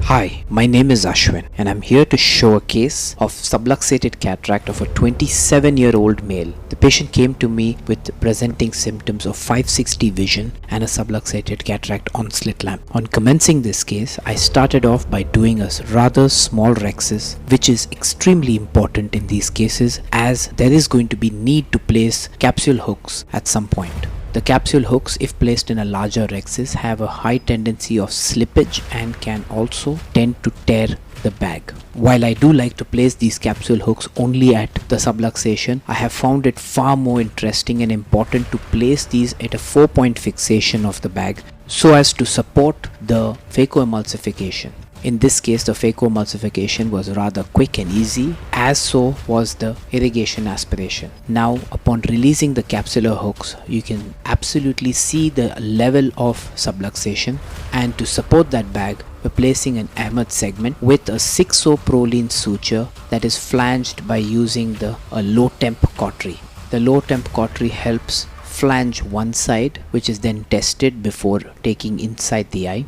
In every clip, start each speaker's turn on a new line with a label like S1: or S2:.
S1: Hi, my name is Ashwin and I'm here to show a case of subluxated cataract of a 27-year-old male. The patient came to me with presenting symptoms of 560 vision and a subluxated cataract on slit lamp. On commencing this case, I started off by doing a rather small rhexis, which is extremely important in these cases as there is going to be need to place capsule hooks at some point. The capsule hooks, if placed in a larger rhexis, have a high tendency of slippage and can also tend to tear the bag. While I do like to place these capsule hooks only at the subluxation, I have found it far more interesting and important to place these at a 4-point fixation of the bag so as to support the phacoemulsification. In this case, the phacoemulsification was rather quick and easy, as so was the irrigation aspiration. Now, upon releasing the capsular hooks, you can absolutely see the level of subluxation, and to support that bag, we're placing an Ahmed segment with a 6-O-proline suture that is flanged by using a low temp cautery. The low temp cautery helps flange one side, which is then tested before taking inside the eye.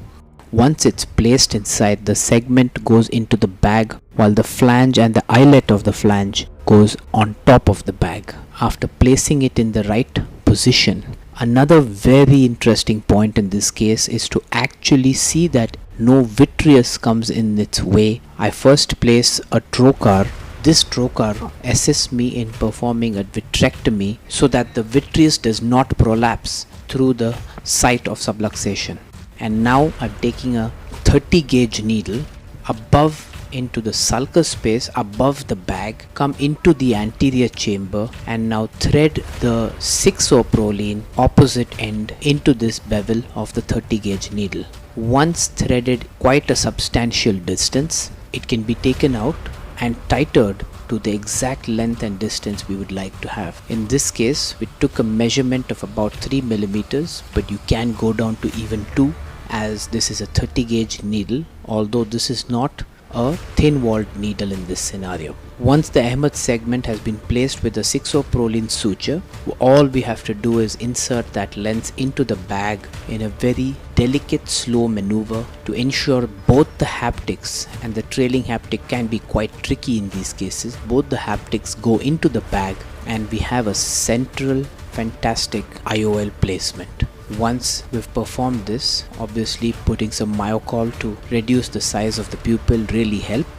S1: Once it's placed inside, the segment goes into the bag while the flange and the eyelet of the flange goes on top of the bag. After placing it in the right position, another very interesting point in this case is to actually see that no vitreous comes in its way. I first place a trocar. This trocar assists me in performing a vitrectomy so that the vitreous does not prolapse through the site of subluxation. And now I'm taking a 30 gauge needle above into the sulcus space above the bag, come into the anterior chamber and now thread the 6-O-proline opposite end into this bevel of the 30 gauge needle. Once threaded quite a substantial distance, it can be taken out and titered to the exact length and distance we would like to have. In this case, we took a measurement of about 3 millimeters, but you can go down to even 2 as this is a 30 gauge needle, although this is not a thin walled needle in this scenario. Once the Ahmed segment has been placed with a 6-O-proline suture, all we have to do is insert that lens into the bag in a very delicate slow maneuver to ensure both the haptics and the trailing haptic can be quite tricky in these cases. Both the haptics go into the bag and we have a central fantastic IOL placement. Once we've performed this, obviously putting some myocol to reduce the size of the pupil really helped.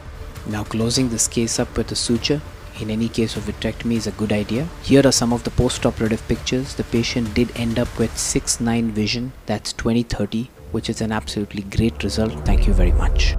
S1: Now closing this case up with a suture in any case of vitrectomy is a good idea. Here are some of the post-operative pictures. The patient did end up with 6/9 vision, that's 20/30, which is an absolutely great result. Thank you very much.